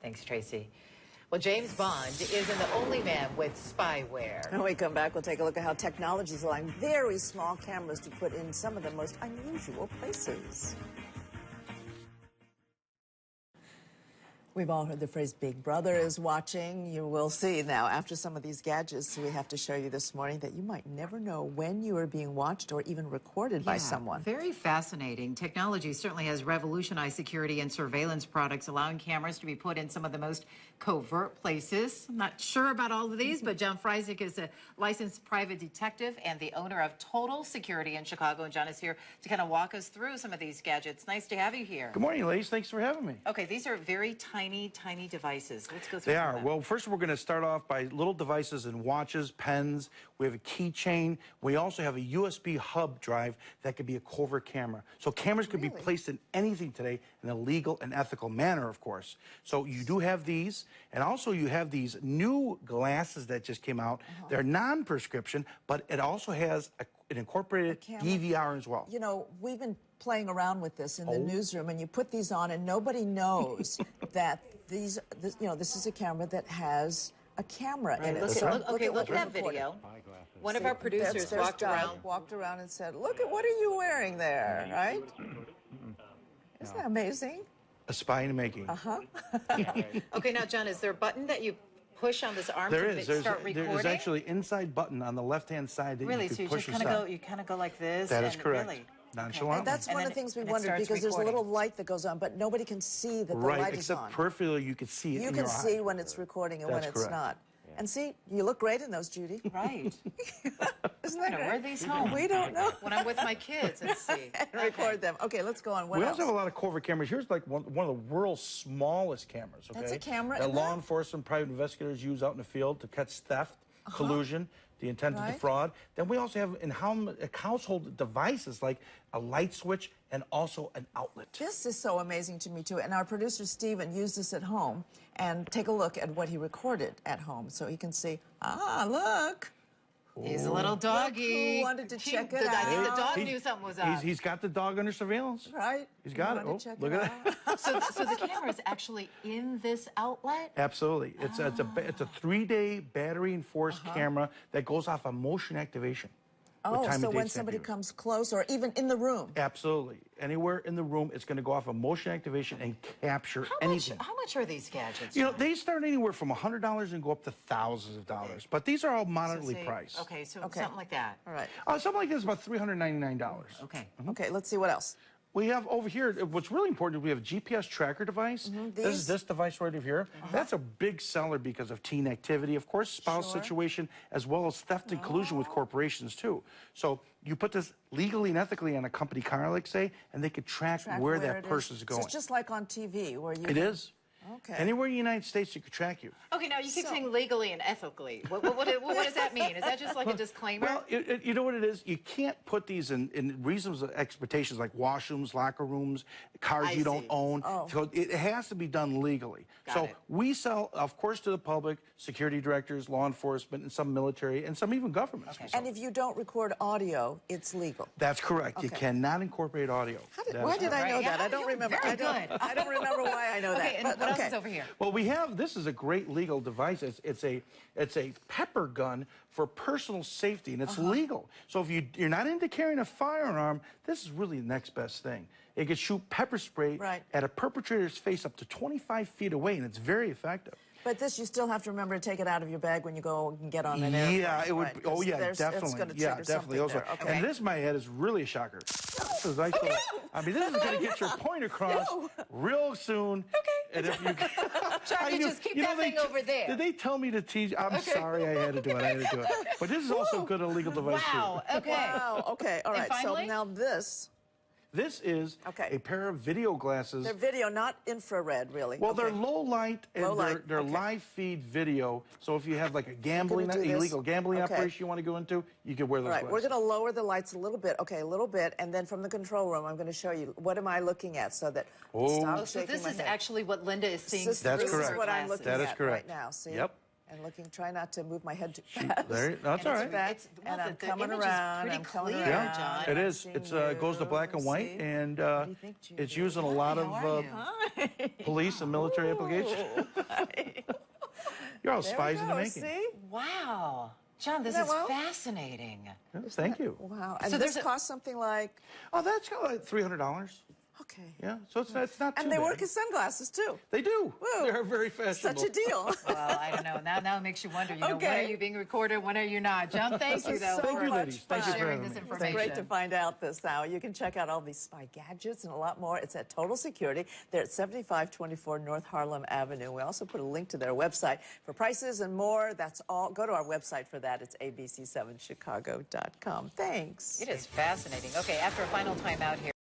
Thanks, Tracy. Well, James Bond isn't the only man with spyware. When we come back, we'll take a look at how technology is allowing very small cameras to put in some of the most unusual places. We've all heard the phrase Big Brother is watching. You will see now after some of these gadgets we have to show you this morning that you might never know when you are being watched or even recorded by someone. Very fascinating. Technology certainly has revolutionized security and surveillance products, allowing cameras to be put in some of the most covert places. I'm not sure about all of these, but John Frycek is a licensed private detective and the owner of Total Security in Chicago. And John is here to kind of walk us through some of these gadgets. Nice to have you here. Good morning, ladies. Thanks for having me. Okay, these are very tiny devices. Let's go through They some are. of them. Well, first we're going to start off by little devices in watches, pens. We have a keychain. We also have a USB hub drive that could be a covert camera. So cameras could be placed in anything today in a legal and ethical manner, of course. So you do have these, and also you have these new glasses that just came out. They're non-prescription, but it also has an incorporated DVR as well. You know, we've been playing around with this in the newsroom, and you put these on, and nobody knows that this is a camera that has a camera in it. Look at that video. One of our producers walked around and said, "Look at what are you wearing there?" Right? Isn't that amazing? A spy in the making. Okay, now John, is there a button that you push on this arm to start recording? There's actually an inside button on the left-hand side that you can push. Really? So you kind of go like this? That is correct. Really? Nonchalant. And that's one of the things we wondered, because there's a little light that goes on, but nobody can see that the light is on. Except peripherally you can see it in your eye. You can see when it's recording and when it's not. And see, you look great in those, Judy. Right. Isn't that great? Where are these home? We don't know. When I'm with my kids, let's see. And record them. Okay, let's go on. What we else? also have a lot of covert cameras. Here's like one of the world's smallest cameras. Okay? That's a camera that law enforcement, private investigators use out in the field to catch theft, collusion, the intent to defraud. Then we also have in household devices like a light switch and also an outlet. This is so amazing to me too. And our producer Steven used this at home, and take a look at what he recorded at home so he can see, look. He's a little doggy. Who wanted to check it out? I think the dog knew something was up. He's got the dog under surveillance. Right. He's got it. Oh, look at that. So the camera is actually in this outlet? Absolutely. It's a 3-day battery-enforced camera that goes off a motion activation. Oh, so when somebody comes close, or even in the room? Absolutely. Anywhere in the room, it's going to go off a motion activation and capture anything. How much are these gadgets? You know, they start anywhere from $100 and go up to thousands of dollars. But these are all moderately priced. Okay, so something like that. All right. Something like this is about $399. Okay. Okay, let's see what else. We have over here, what's really important is we have a GPS tracker device. This is this device right over here. That's a big seller because of teen activity, of course, spouse situation, as well as theft and collusion with corporations too. So you put this legally and ethically on a company car, like say, and they could track where that person's going. So it's just like on TV where you... It is. Okay. Anywhere in the United States, you could track you. Okay, now you keep saying legally and ethically. What does that mean? Is that just like a disclaimer? Well, you know what it is? You can't put these in reasonable expectations like washrooms, locker rooms, cars you don't own. So it has to be done legally. We sell, of course, to the public, security directors, law enforcement, and some military, and some even governments. And if you don't record audio, it's legal. That's correct. You cannot incorporate audio. Why did I know that? I don't remember. I don't remember why I know that. And what else is over here? Well, this is a great legal device. It's a pepper gun for personal safety, and it's legal. So if you're not into carrying a firearm, this is really the next best thing. It can shoot pepper spray at a perpetrator's face up to 25 feet away, and it's very effective. But this, you still have to remember to take it out of your bag when you go and get on an airplane. Yeah, it would. Oh, yeah, definitely. Definitely. Also, and this, my head, is really a shocker. This is nice. I mean, this is going to get your point across real soon. And if you, John, you just keep that thing over there. Did they tell me to teach? I'm sorry, I had to do it. But this is also a good illegal device too. Wow. Okay. Wow. Okay. All right. So now this. This is a pair of video glasses. They're video, not infrared, really. Well, they're low light, and they're live feed video. So if you have like a gambling, illegal gambling operation you want to go into, you can wear those glasses. We're going to lower the lights a little bit. Okay, a little bit. And then from the control room, I'm going to show you what am I looking at so that stop so this is actually what Linda is seeing. That's correct. This is what I'm looking at right now. See? Yep. And try not to move my head too fast. That's all right. And I'm the coming image is around. pretty I'm coming clear, around. John. It is. I'm It's seeing goes to black and you. white, See? and What do you think, Judy? it's used in a lot How are of you? Hi. police and military applications. Hi. You're all There spies we in the go. making. See? Wow. John, this Isn't is that wow? fascinating. Yeah, thank you. Wow. And So this there's a- costs something like, Oh, that's got like $300. okay. Yeah, so it's not too And they bad. work as sunglasses, too. They do. Woo. They're very fashionable. Such a deal. Well, I don't know. Now it makes you wonder, when Okay. are you being recorded, when are you not? John, thank you, though, Thank you, for ladies. Thank you for sharing having this me. It's information. great to find out this now. You can check out all these spy gadgets and a lot more. It's at Total Security. They're at 7524 North Harlem Avenue. We also put a link to their website for prices and more. That's all. Go to our website for that. It's abc7chicago.com. Thanks. It is fascinating. Okay, after a final timeout here.